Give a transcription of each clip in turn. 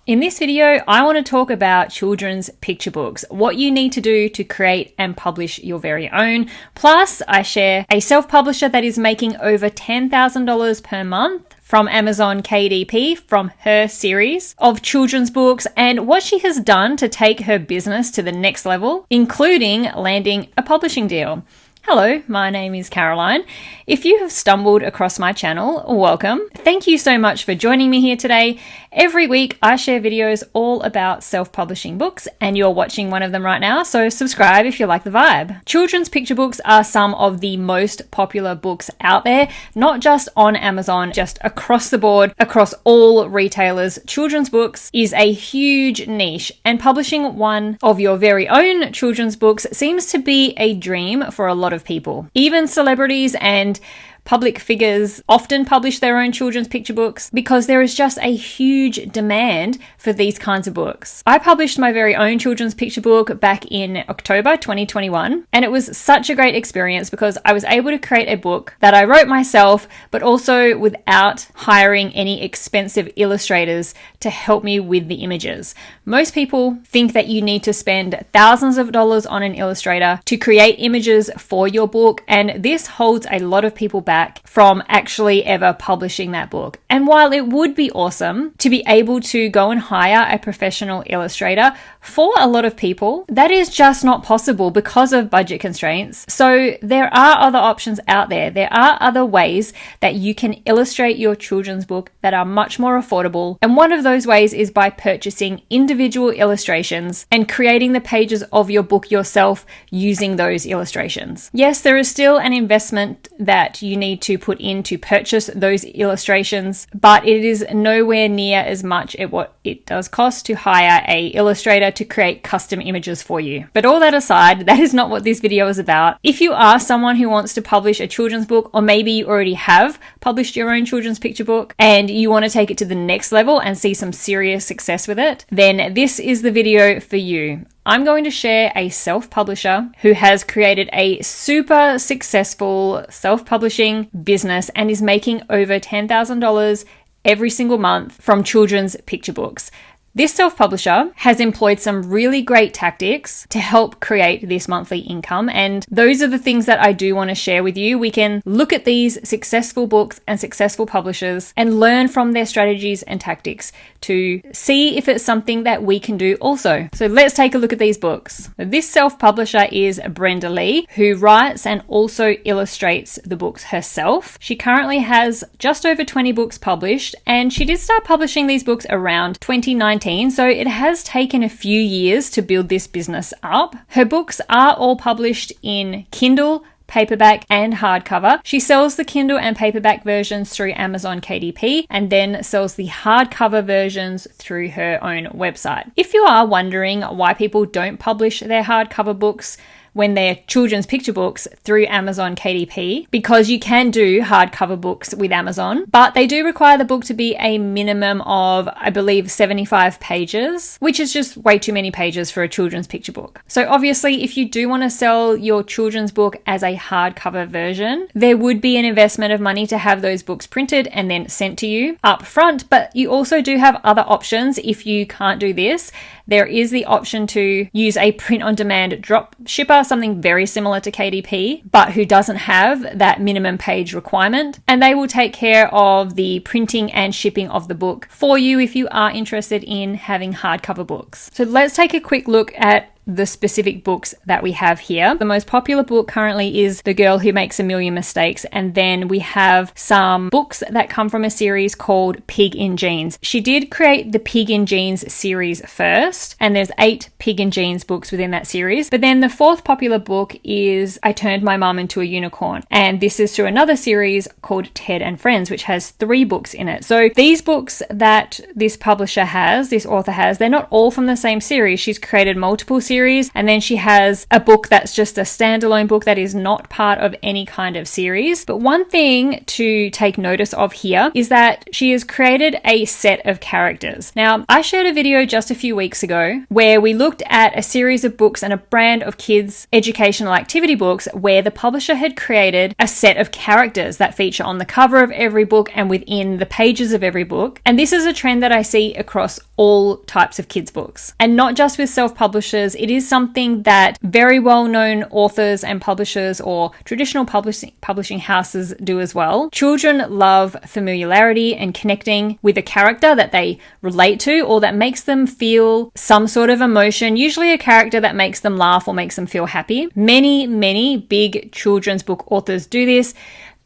In this video, I want to talk about children's picture books, what you need to do to create and publish your very own. Plus, I share a self-publisher that is making over $10,000 per month from Amazon KDP from her series of children's books and what she has done to take her business to the next level, including landing a publishing deal. Hello, my name is Caroline. If you have stumbled across my channel, welcome. Thank you so much for joining me here today. Every week I share videos all about self-publishing books and you're watching one of them right now, so subscribe if you like the vibe. Children's picture books are some of the most popular books out there, not just on Amazon, just across the board, across all retailers. Children's books is a huge niche and publishing one of your very own children's books seems to be a dream for a lot of people. Even celebrities and public figures often publish their own children's picture books because there is just a huge demand for these kinds of books. I published my very own children's picture book back in October 2021, and it was such a great experience because I was able to create a book that I wrote myself, but also without hiring any expensive illustrators to help me with the images. Most people think that you need to spend thousands of dollars on an illustrator to create images for your book, and this holds a lot of people back from actually ever publishing that book. And while it would be awesome to be able to go and hire a professional illustrator, for a lot of people, that is just not possible because of budget constraints. So there are other options out there. There are other ways that you can illustrate your children's book that are much more affordable. And one of those ways is by purchasing individual illustrations and creating the pages of your book yourself using those illustrations. Yes, there is still an investment that you need to put in to purchase those illustrations, but it is nowhere near as much at what it does cost to hire an illustrator to create custom images for you. But all that aside, that is not what this video is about. If you are someone who wants to publish a children's book, or maybe you already have published your own children's picture book and you want to take it to the next level and see some serious success with it, then this is the video for you. I'm going to share a self-publisher who has created a super successful self-publishing business and is making over $10,000 every single month from children's picture books. This self-publisher has employed some really great tactics to help create this monthly income, and those are the things that I do want to share with you. We can look at these successful books and successful publishers and learn from their strategies and tactics to see if it's something that we can do also. So let's take a look at these books. This self-publisher is Brenda Lee, who writes and also illustrates the books herself. She currently has just over 20 books published, and she did start publishing these books around 2019. So it has taken a few years to build this business up. Her books are all published in Kindle, paperback and hardcover. She sells the Kindle and paperback versions through Amazon KDP and then sells the hardcover versions through her own website. If you are wondering why people don't publish their hardcover books when they're children's picture books through Amazon KDP, because you can do hardcover books with Amazon, but they do require the book to be a minimum of, I believe, 75 pages, which is just way too many pages for a children's picture book. So obviously, if you do want to sell your children's book as a hardcover version, there would be an investment of money to have those books printed and then sent to you up front, but you also do have other options if you can't do this. There is the option to use a print-on-demand drop shipper, something very similar to KDP, but who doesn't have that minimum page requirement. And they will take care of the printing and shipping of the book for you if you are interested in having hardcover books. So let's take a quick look at the specific books that we have here. The most popular book currently is The Girl Who Makes a Million Mistakes, and then we have some books that come from a series called Pig in Jeans. She did create the Pig in Jeans series first, and there's 8 Pig in Jeans books within that series. But then the fourth popular book is I Turned My Mum into a Unicorn, and this is through another series called Ted and Friends, which has 3 books in it. So these books that this publisher has, this author has, they're not all from the same series. She's created multiple series series, and then she has a book that's just a standalone book that is not part of any kind of series. But one thing to take notice of here is that she has created a set of characters. Now, I shared a video just a few weeks ago where we looked at a series of books and a brand of kids' educational activity books where the publisher had created a set of characters that feature on the cover of every book and within the pages of every book. And this is a trend that I see across all types of kids' books. And not just with self-publishers, it is something that very well-known authors and publishers or traditional publishing houses do as well. Children love familiarity and connecting with a character that they relate to or that makes them feel some sort of emotion, usually a character that makes them laugh or makes them feel happy. Many big children's book authors do this.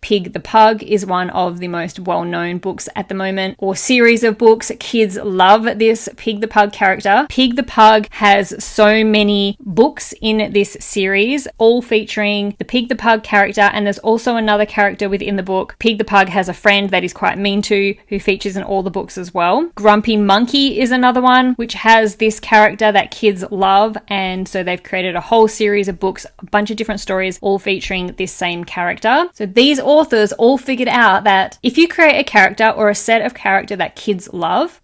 Pig the Pug is one of the most well-known books at the moment, or series of books. Kids love this Pig the Pug character. Pig the Pug has so many books in this series, all featuring the Pig the Pug character, and there's also another character within the book. Pig the Pug has a friend that he's quite mean to, who features in all the books as well. Grumpy Monkey is another one, which has this character that kids love, and so they've created a whole series of books, a bunch of different stories, all featuring this same character. So these authors all figured out that if you create a character or a set of character that kids love,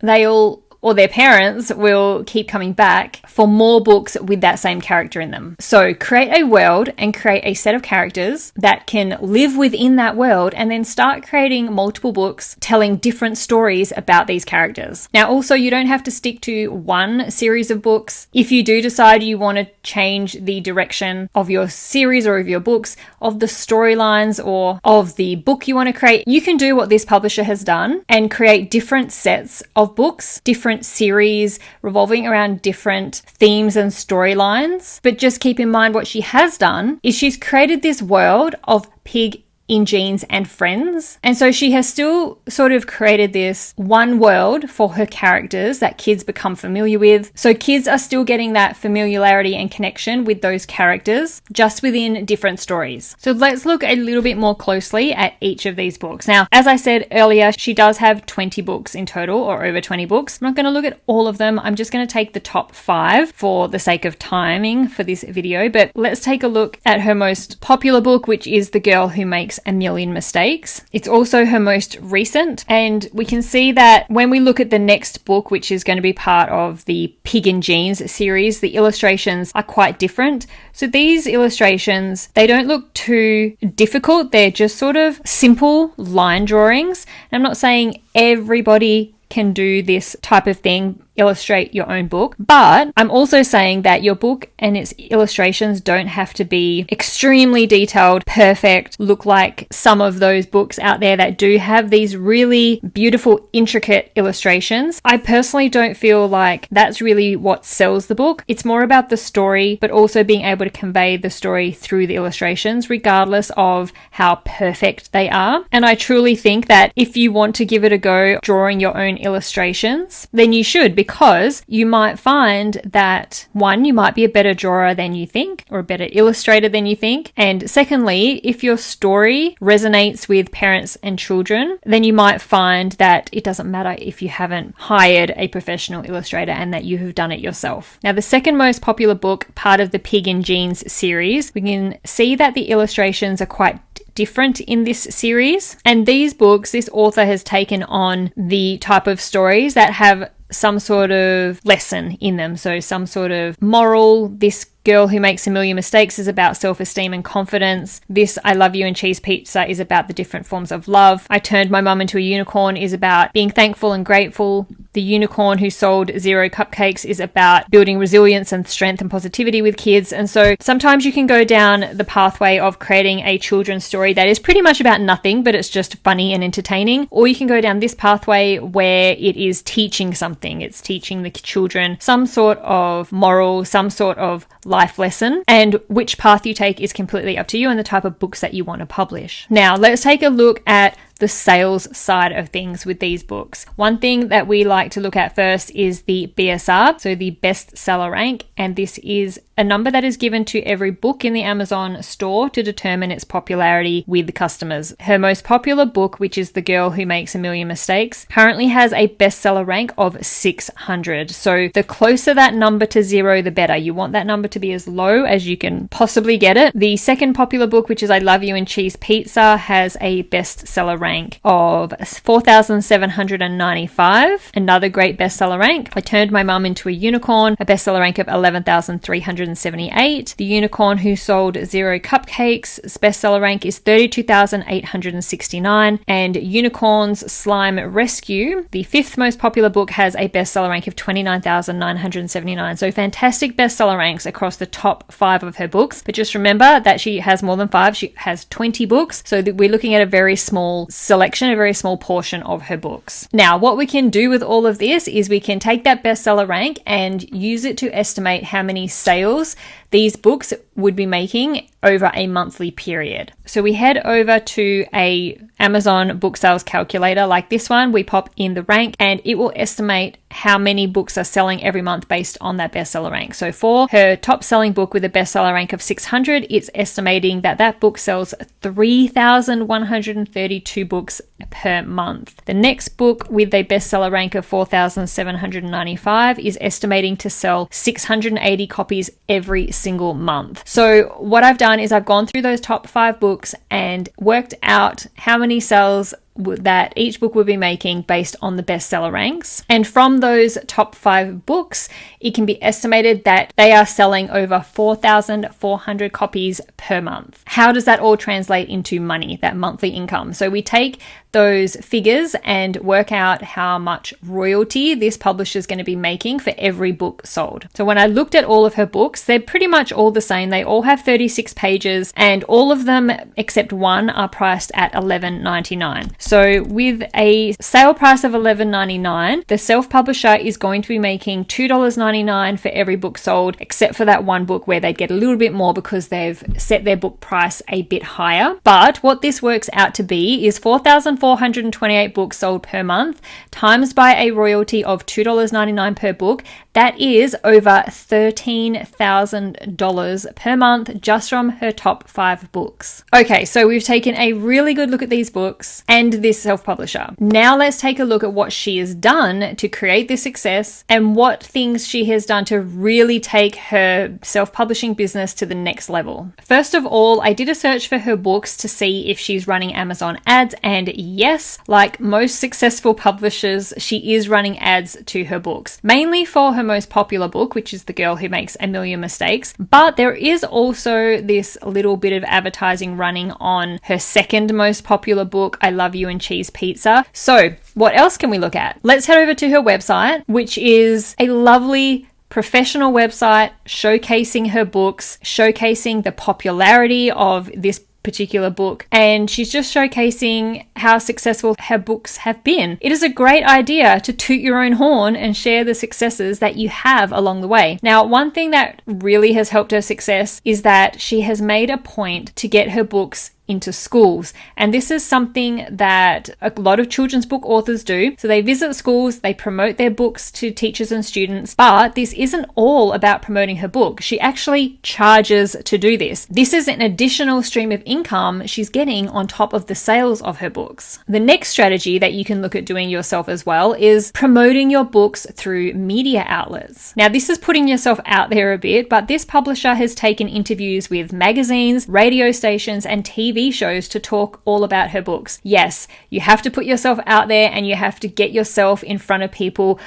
or their parents will keep coming back for more books with that same character in them. So create a world and create a set of characters that can live within that world, and then start creating multiple books telling different stories about these characters. Now, also, you don't have to stick to one series of books. If you do decide you want to change the direction of your series or of your books, of the storylines or of the book you want to create, you can do what this publisher has done and create different sets of books, different series revolving around different themes and storylines. But just keep in mind, what she has done is she's created this world of Pig in Jeans and friends. And so she has still sort of created this one world for her characters that kids become familiar with. So kids are still getting that familiarity and connection with those characters, just within different stories. So let's look a little bit more closely at each of these books. Now, as I said earlier, she does have 20 books in total, or over 20 books. I'm not going to look at all of them. I'm just going to take the top 5 for the sake of timing for this video. But let's take a look at her most popular book, which is The Girl Who Makes a Million Mistakes. It's also her most recent, and we can see that when we look at the next book, which is going to be part of the Pig in Jeans series, the illustrations are quite different. So these illustrations, they don't look too difficult. They're just sort of simple line drawings. And I'm not saying everybody can do this type of thing, illustrate your own book, but I'm also saying that your book and its illustrations don't have to be extremely detailed, perfect, look like some of those books out there that do have these really beautiful, intricate illustrations. I personally don't feel like that's really what sells the book. It's more about the story, but also being able to convey the story through the illustrations, regardless of how perfect they are. And I truly think that if you want to give it a go drawing your own illustrations, then you should, because you might find that, one, you might be a better drawer than you think, or a better illustrator than you think. And secondly, if your story resonates with parents and children, then you might find that it doesn't matter if you haven't hired a professional illustrator and that you have done it yourself. Now, the second most popular book, part of the Pig in Jeans series, we can see that the illustrations are quite different in this series. And these books, this author has taken on the type of stories that have some sort of lesson in them. So some sort of moral. This Girl Who Makes a Million Mistakes is about self-esteem and confidence. This I Love You and Cheese Pizza is about the different forms of love. I Turned My Mum Into a Unicorn is about being thankful and grateful. The Unicorn Who Sold Zero Cupcakes is about building resilience and strength and positivity with kids. And so sometimes you can go down the pathway of creating a children's story that is pretty much about nothing, but it's just funny and entertaining. Or you can go down this pathway where it is teaching something. It's teaching the children some sort of moral, some sort of life lesson, and which path you take is completely up to you and the type of books that you want to publish. Now, let's take a look at the sales side of things with these books. One thing that we like to look at first is the BSR, so the bestseller rank, and this is a number that is given to every book in the Amazon store to determine its popularity with the customers. Her most popular book, which is The Girl Who Makes a Million Mistakes, currently has a bestseller rank of 600. So the closer that number to zero, the better. You want that number to be as low as you can possibly get it. The second popular book, which is I Love You and Cheese Pizza, has a bestseller rank of 4,795. Another great bestseller rank. I Turned My Mum Into a Unicorn, a bestseller rank of 11,378. The Unicorn Who Sold Zero Cupcakes' bestseller rank is 32,869. And Unicorn's Slime Rescue, the fifth most popular book, has a bestseller rank of 29,979. So fantastic bestseller ranks across the top 5 of her books. But just remember that she has more than 5. She has 20 books. So that we're looking at a very small selection, a very small portion of her books. Now, what we can do with all of this is we can take that bestseller rank and use it to estimate how many sales these books would be making over a monthly period. So we head over to a Amazon book sales calculator like this one. We pop in the rank and it will estimate how many books are selling every month based on that bestseller rank. So for her top selling book with a bestseller rank of 600, it's estimating that that book sells 3,132 books per month. The next book with a bestseller rank of 4,795 is estimating to sell 680 copies every single month. So what I've done is I've gone through those top 5 books and worked out how many sales that each book will be making based on the bestseller ranks. And from those top 5 books, it can be estimated that they are selling over 4,400 copies per month. How does that all translate into money, that monthly income? So we take those figures and work out how much royalty this publisher is going to be making for every book sold. So when I looked at all of her books, they're pretty much all the same. They all have 36 pages and all of them except one are priced at $11.99. So with a sale price of $11.99, the self-publisher is going to be making $2.99 for every book sold, except for that one book where they get a little bit more because they've set their book price a bit higher. But what this works out to be is 4,428 books sold per month times by a royalty of $2.99 per book. That is over $13,000 per month just from her top 5 books. Okay, so we've taken a really good look at these books and this self-publisher. Now let's take a look at what she has done to create this success and what things she has done to really take her self-publishing business to the next level. First of all, I did a search for her books to see if she's running Amazon ads, and yes, like most successful publishers, she is running ads to her books, mainly for her most popular book, which is The Girl Who Makes a Million Mistakes. But there is also this little bit of advertising running on her second most popular book, I Love You and Cheese Pizza. So what else can we look at? Let's head over to her website, which is a lovely professional website showcasing her books, showcasing the popularity of this particular book, and she's just showcasing how successful her books have been. It is a great idea to toot your own horn and share the successes that you have along the way. Now, one thing that really has helped her success is that she has made a point to get her books into schools. And this is something that a lot of children's book authors do. So they visit schools, they promote their books to teachers and students, but this isn't all about promoting her book. She actually charges to do this. This is an additional stream of income she's getting on top of the sales of her books. The next strategy that you can look at doing yourself as well is promoting your books through media outlets. Now, this is putting yourself out there a bit, but this publisher has taken interviews with magazines, radio stations, and TV shows to talk all about her books. Yes, you have to put yourself out there and you have to get yourself in front of people,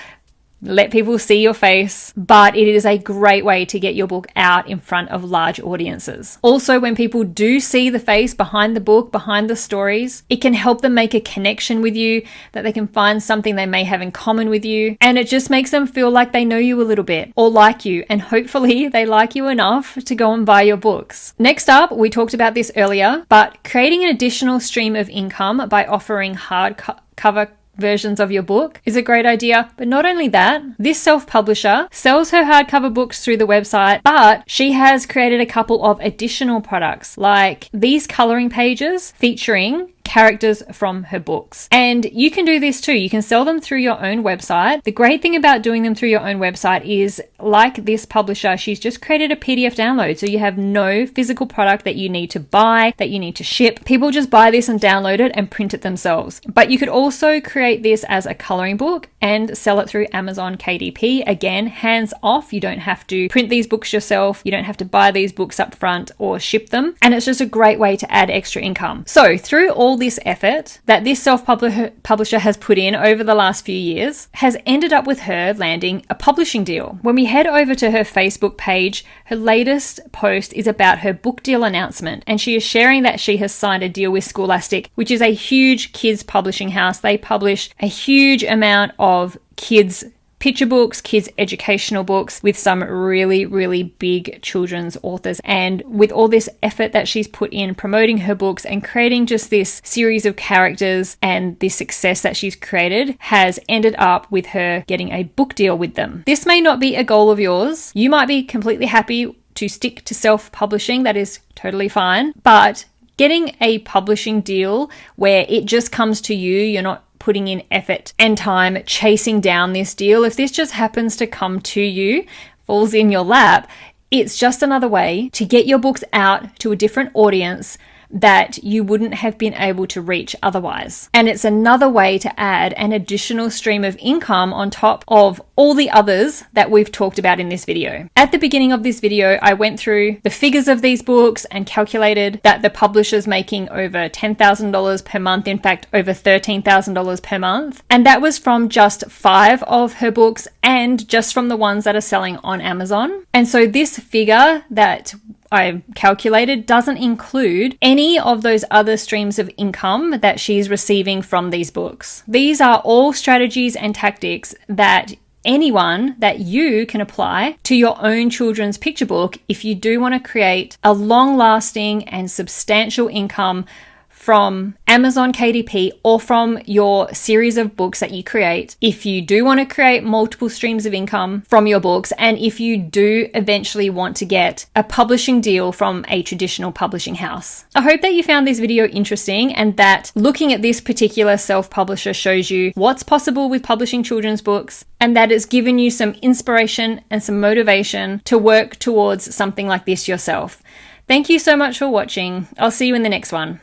let people see your face, but it is a great way to get your book out in front of large audiences. Also, when people do see the face behind the book, behind the stories, it can help them make a connection with you, that they can find something they may have in common with you, and it just makes them feel like they know you a little bit or like you, and hopefully they like you enough to go and buy your books. Next up, we talked about this earlier, but creating an additional stream of income by offering hardcover versions of your book is a great idea. But not only that, this self-publisher sells her hardcover books through the website, but she has created a couple of additional products like these coloring pages featuring characters from her books. And you can do this too. You can sell them through your own website. The great thing about doing them through your own website is, like this publisher, she's just created a PDF download. So you have no physical product that you need to buy, that you need to ship. People just buy this and download it and print it themselves. But you could also create this as a coloring book and sell it through Amazon KDP. Again, hands off. You don't have to print these books yourself. You don't have to buy these books up front or ship them. And it's just a great way to add extra income. So through all this effort that this self-publisher has put in over the last few years, has ended up with her landing a publishing deal. When we head over to her Facebook page, her latest post is about her book deal announcement, and she is sharing that she has signed a deal with Scholastic, which is a huge kids publishing house. They publish a huge amount of kids picture books, kids educational books with some really, really big children's authors. And with all this effort that she's put in promoting her books and creating just this series of characters, and this success that she's created has ended up with her getting a book deal with them. This may not be a goal of yours. You might be completely happy to stick to self-publishing. That is totally fine. But getting a publishing deal where it just comes to you, you're not putting in effort and time chasing down this deal. If this just happens to come to you, falls in your lap, it's just another way to get your books out to a different audience that you wouldn't have been able to reach otherwise. And it's another way to add an additional stream of income on top of all the others that we've talked about in this video. At the beginning of this video, I went through the figures of these books and calculated that the publisher's making over $10,000 per month, in fact, over $13,000 per month. And that was from just 5 of her books and just from the ones that are selling on Amazon. And so this figure that I calculated doesn't include any of those other streams of income that she's receiving from these books. These are all strategies and tactics that you can apply to your own children's picture book if you do want to create a long-lasting and substantial income from Amazon KDP or from your series of books that you create. If you do want to create multiple streams of income from your books, and if you do eventually want to get a publishing deal from a traditional publishing house. I hope that you found this video interesting and that looking at this particular self-publisher shows you what's possible with publishing children's books, and that it's given you some inspiration and some motivation to work towards something like this yourself. Thank you so much for watching. I'll see you in the next one.